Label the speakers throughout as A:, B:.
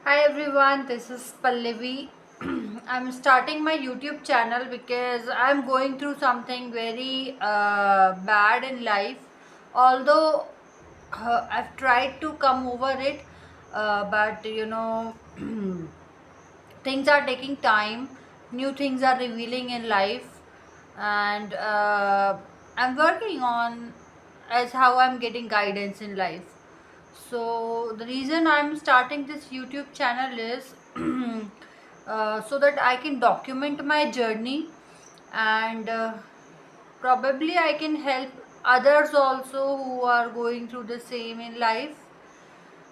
A: Hi everyone, this is Pallavi. I'm starting my YouTube channel because I'm going through something very bad in life. Although I've tried to come over it, but things are taking time, new things are revealing in life, and I'm working on as how I'm getting guidance in life. So the reason I'm starting this YouTube channel is so that I can document my journey, and probably I can help others also who are going through the same in life.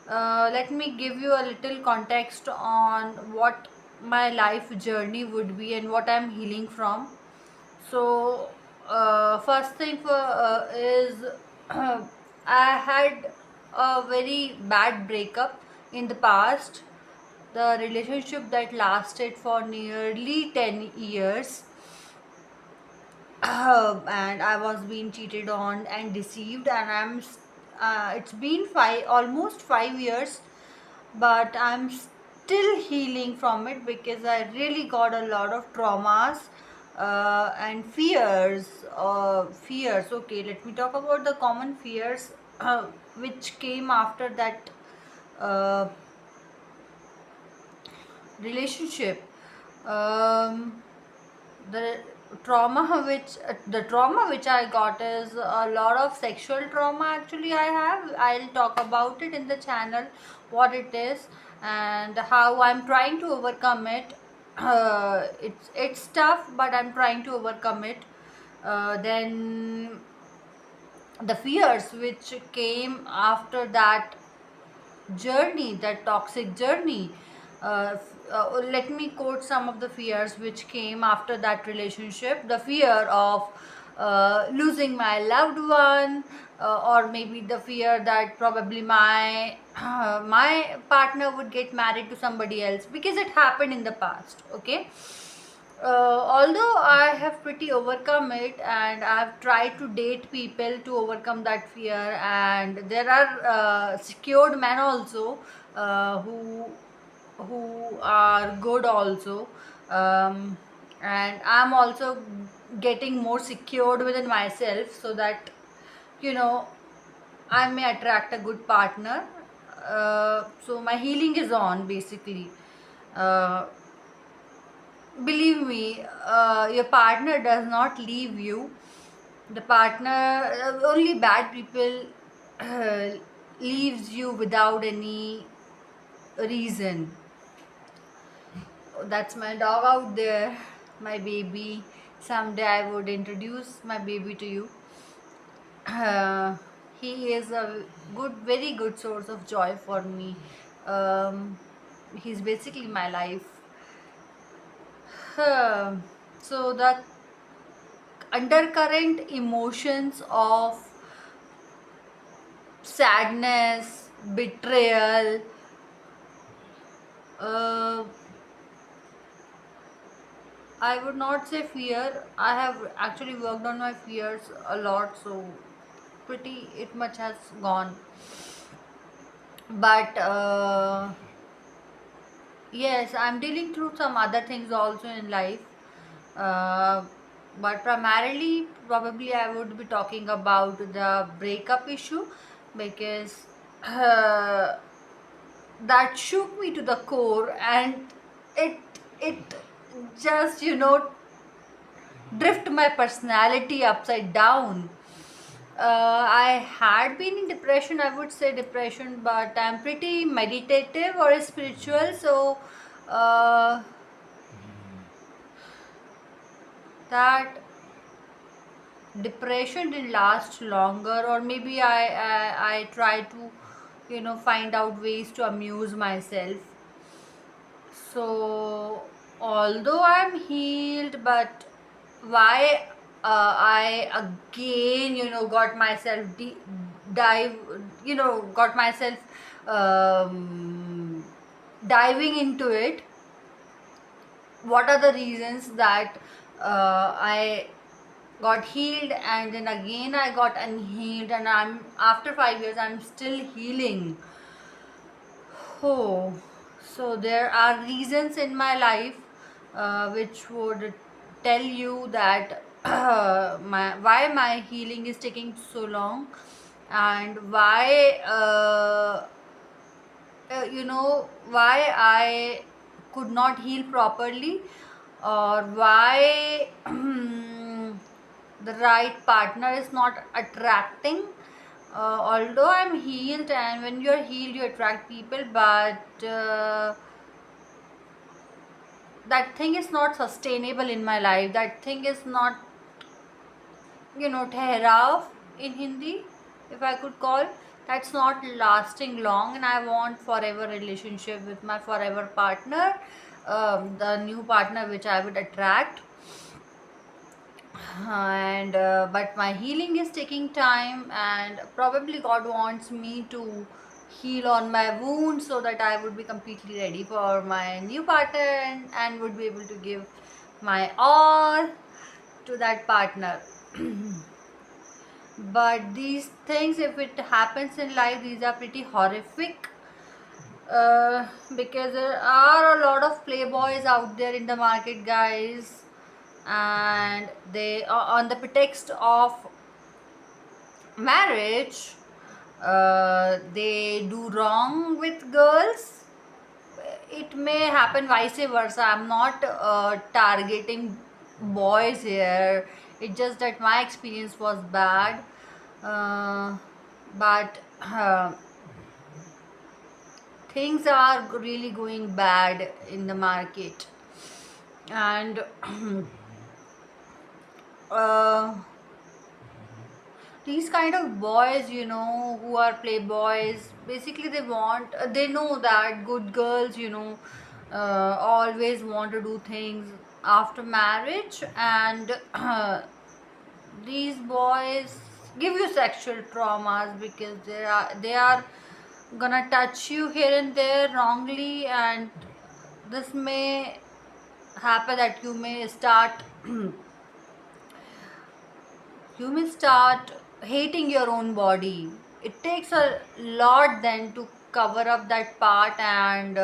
A: Let me give you a little context on what my life journey would be and what I'm healing from. So, first thing is I had a very bad breakup in the past. The relationship that lasted for nearly 10 years, and I was being cheated on and deceived, and it's been almost 5 years, but I'm still healing from it because I really got a lot of traumas and fears. Fears. Okay, let me talk about the common fears which came after that uh, relationship. Um, the trauma which I got is a lot of sexual trauma. Actually, I'll talk about it in the channel, what it is and how I'm trying to overcome it. It's tough, but I'm trying to overcome it. Then the fears which came after that journey, that toxic journey. Let me quote some of the fears which came after that relationship. The fear of losing my loved one, or maybe the fear that probably my my partner would get married to somebody else, because it happened in the past. Okay, although I have pretty overcome it, and I've tried to date people to overcome that fear, and there are secured men also who are good also, um, and I'm also getting more secured within myself so that you know I may attract a good partner. So my healing is on basically. Uh, Believe me, your partner does not leave you. The partner, only bad people uh, leaves you without any reason. That's my dog out there, my baby. Someday I would introduce my baby to you. uh, he is a very good source of joy for me. um, he's basically my life. So the undercurrent emotions of sadness, betrayal, uh, I would not say fear. I have actually worked on my fears a lot, so pretty it much has gone. But yes, I'm dealing through some other things also in life. Uh, but primarily, probably I would be talking about the breakup issue, because uh, that shook me to the core, and it just drift my personality upside down. I had been in depression, I would say depression, but I'm pretty meditative or spiritual, so that depression didn't last longer, or maybe I try to find out ways to amuse myself. So although I'm healed, but why I again got myself dive got myself diving into it. What are the reasons that I got healed and then again I got unhealed, and I'm after 5 years I'm still healing. Oh, So there are reasons in my life which would tell you that why my healing is taking so long, and why why I could not heal properly, or why the right partner is not attracting. Although I'm healed, and when you're healed, you attract people, but that thing is not sustainable in my life. That thing is not, ठहराव in Hindi, if I could call. That's not lasting long, and I want forever relationship with my forever partner, the new partner which I would attract. And but my healing is taking time, and probably God wants me to heal on my wounds so that I would be completely ready for my new partner, and would be able to give my all to that partner. But these things, if it happens in life, these are pretty horrific, because there are a lot of playboys out there in the market, guys, and they are on the pretext of marriage, they do wrong with girls. It may happen vice versa. I'm not targeting boys here. It's just that my experience was bad. But things are really going bad in the market. And uh, these kind of boys, who are playboys, basically they know that good girls, always want to do things after marriage, and these boys give you sexual traumas because they are gonna touch you here and there wrongly, and this may happen that you may start hating your own body. It takes a lot then to cover up that part, and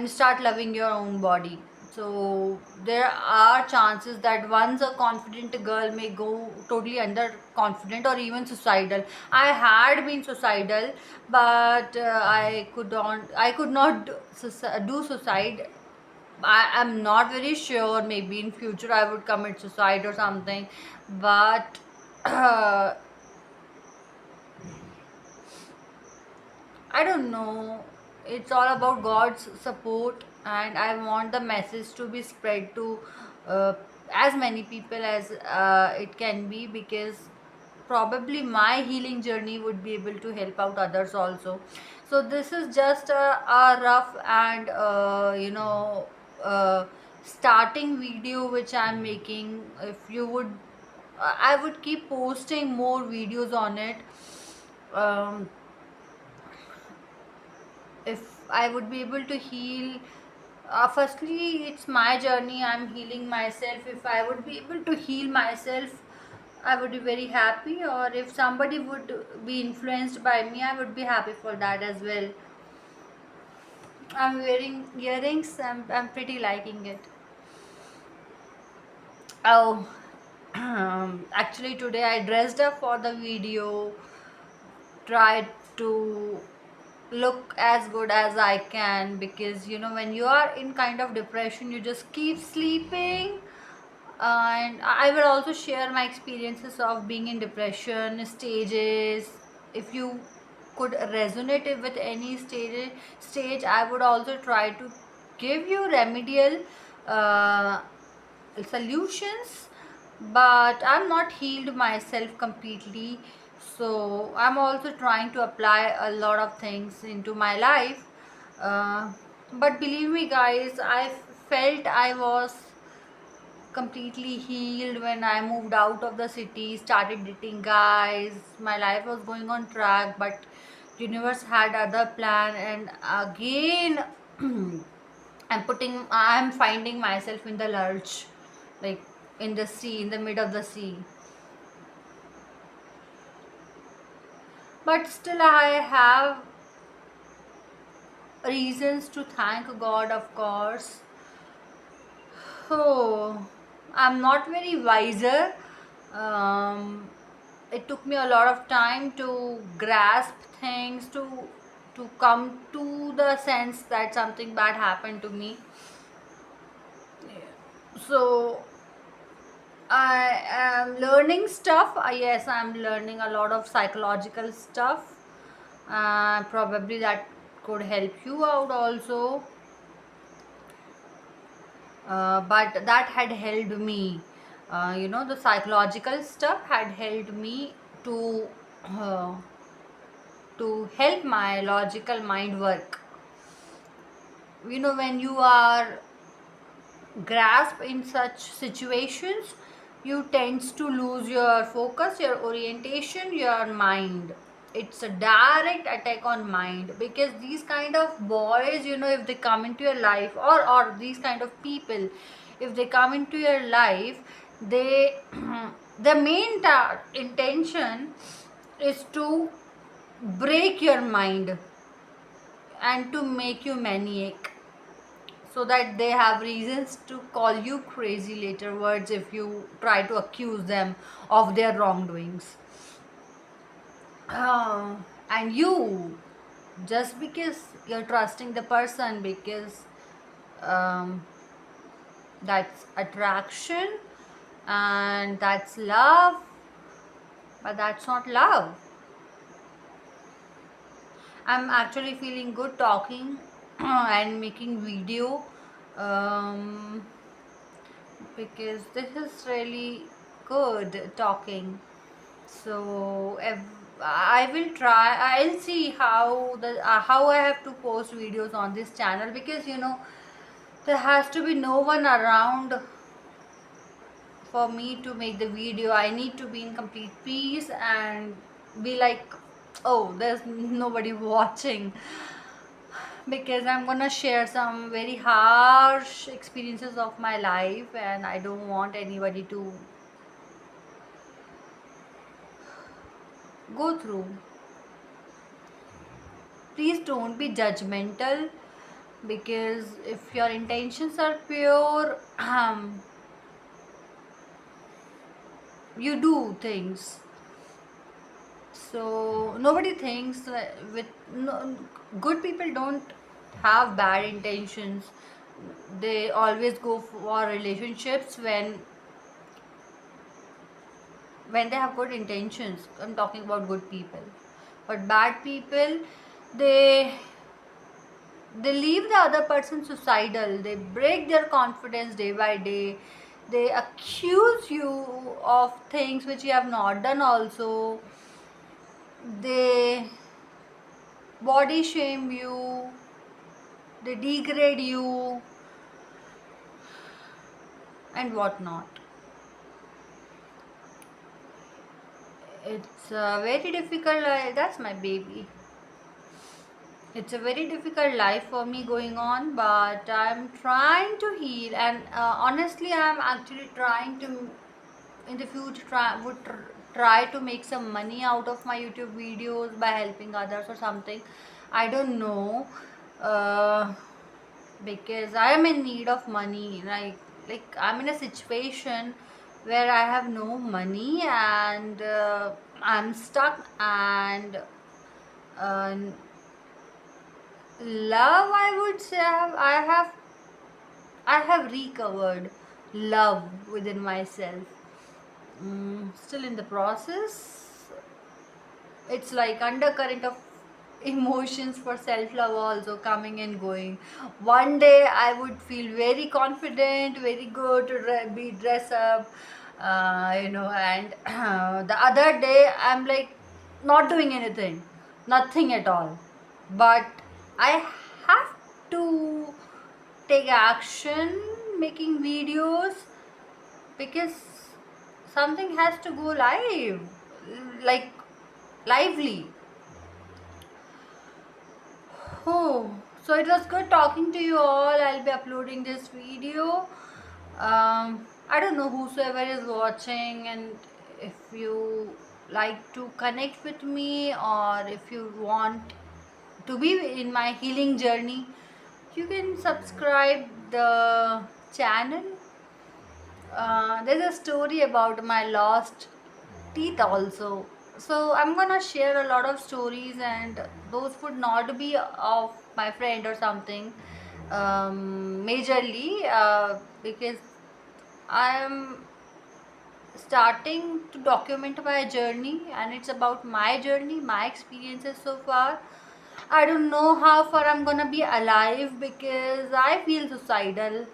A: start loving your own body. So there are chances that once a confident girl may go totally underconfident or even suicidal. I had been suicidal, but I could not do suicide. I am not very sure. Maybe in future I would commit suicide or something, but I don't know. It's all about God's support, and I want the message to be spread to uh, as many people as it can be, because probably my healing journey would be able to help out others also. So this is just a rough and uh, starting video which I'm making. If you would, I would keep posting more videos on it. Um, if I would be able to heal, firstly, it's my journey. I'm healing myself. If I would be able to heal myself, I would be very happy. Or if somebody would be influenced by me, I would be happy for that as well. I'm wearing earrings. I'm pretty liking it. Oh, actually, today I dressed up for the video, tried to look as good as I can, because when you are in kind of depression, you just keep sleeping. And I will also share my experiences of being in depression stages. If you could resonate it with any stage, I would also try to give you remedial uh, solutions. But I'm not healed myself completely, so I'm also trying to apply a lot of things into my life. But believe me, guys, I felt I was completely healed when I moved out of the city, started dating guys. My life was going on track, but universe had other plan, and again I'm finding myself in the lurch, like in the sea, in the mid of the sea. But still I have reasons to thank God, of course. Oh, I'm not very wiser. Um, it took me a lot of time to grasp things, to come to the sense that something bad happened to me. So I am learning stuff. Yes, I'm learning a lot of psychological stuff. Probably that could help you out also. But that had helped me. The psychological stuff had helped me to uh, to help my logical mind work. When you are grasp in such situations, you tends to lose your focus, your orientation, your mind. It's a direct attack on mind, because these kind of boys, if they come into your life, or these kind of people, if they come into your life, they the main intention is to break your mind and to make you maniac, so that they have reasons to call you crazy later words if you try to accuse them of their wrongdoings. Uh, and you, just because you're trusting the person, because um, that's attraction and that's love, but that's not love. I'm actually feeling good talking and making video, um, because this is really good talking. So I will try. I'll see how I have to post videos on this channel, because there has to be no one around for me to make the video. I need to be in complete peace and be like, oh, there's nobody watching, because I'm gonna share some very harsh experiences of my life, and I don't want anybody to go through. Please don't be judgmental, because if your intentions are pure, you do things. So nobody thinks with no, good people don't have bad intentions. They always go for relationships when they have good intentions. I'm talking about good people. But bad people, they they leave the other person suicidal. They break their confidence day by day. They accuse you of things which you have not done also. They body shame you. They degrade you and whatnot. It's very difficult. That's my baby. It's a very difficult life for me going on, but I'm trying to heal. And honestly, I'm actually trying to, in the future, try to make some money out of my YouTube videos by helping others or something. I don't know, uh, because I am in need of money. Like I'm in a situation where I have no money, and I'm stuck, and uh, love, I would say, I have recovered love within myself. Still in the process. It's like undercurrent of emotions for self-love also coming and going. One day I would feel very confident, very good to be dress up, and the other day I'm like not doing anything, nothing at all. But I have to take action, making videos, because something has to go live, like lively. Oh, so it was good talking to you all. I'll be uploading this video. I don't know whosoever is watching, and if you like to connect with me, or if you want to be in my healing journey, you can subscribe the channel. There's a story about my lost teeth also. So I'm gonna share a lot of stories, and those would not be of my friend or something majorly, because I'm starting to document my journey, and it's about my journey, my experiences so far. I don't know how far I'm gonna be alive because I feel suicidal.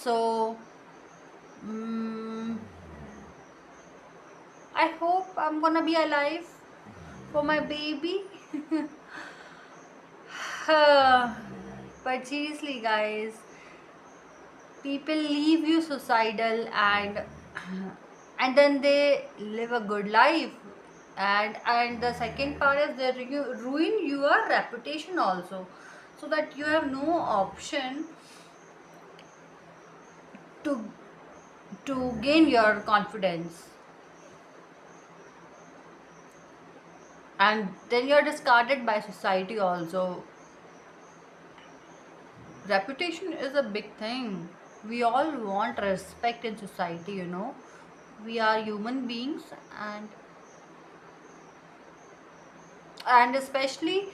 A: So mm, I hope I'm gonna be alive for my baby. But seriously, guys, people leave you suicidal, and then they live a good life, and the second part is they ruin your reputation also, so that you have no option to gain your confidence, and then you're discarded by society also. Reputation is a big thing. We all want respect in society, you know. We are human beings, and especially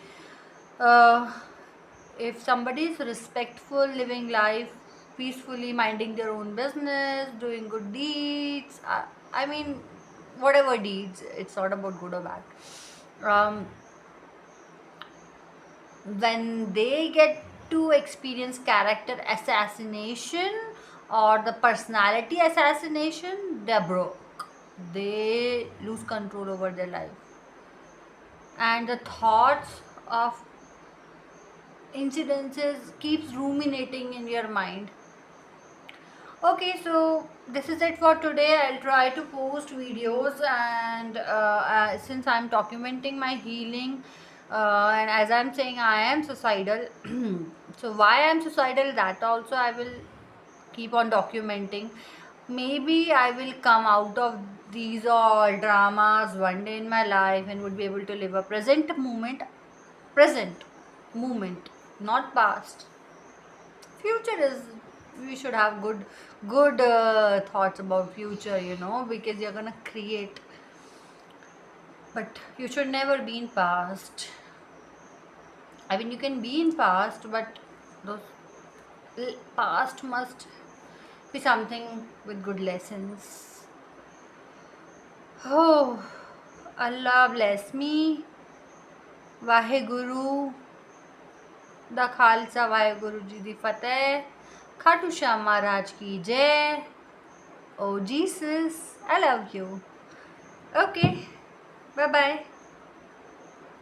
A: uh, if somebody is respectful, living life peacefully, minding their own business, doing good deeds, I mean, whatever deeds, it's not about good or bad. um, when they get to experience character assassination or the personality assassination, they're broke. They lose control over their life, and the thoughts of incidences keeps ruminating in your mind. Okay, so this is it for today. I'll try to post videos, and since I'm documenting my healing, and as I'm saying, I am suicidal. So why I'm suicidal, that also I will keep on documenting. Maybe I will come out of these all dramas one day in my life and would be able to live a present moment, not past. Future is, we should have good thoughts about future, you know, because you're gonna create, but you should never be in past. I mean, you can be in past, but those past must be something with good lessons. Oh, Allah bless me. Waheguru ਦਾ ਖਾਲਸਾ ਵਾਹਿਗੁਰੂ ਜੀ ਦੀ ਫਤਿਹ. ਖਾਟੂ ਸ਼ਾਮ ਮਹਾਰਾਜ ਕੀ ਜੈ. Oh Jesus, I love you. Okay, bye bye.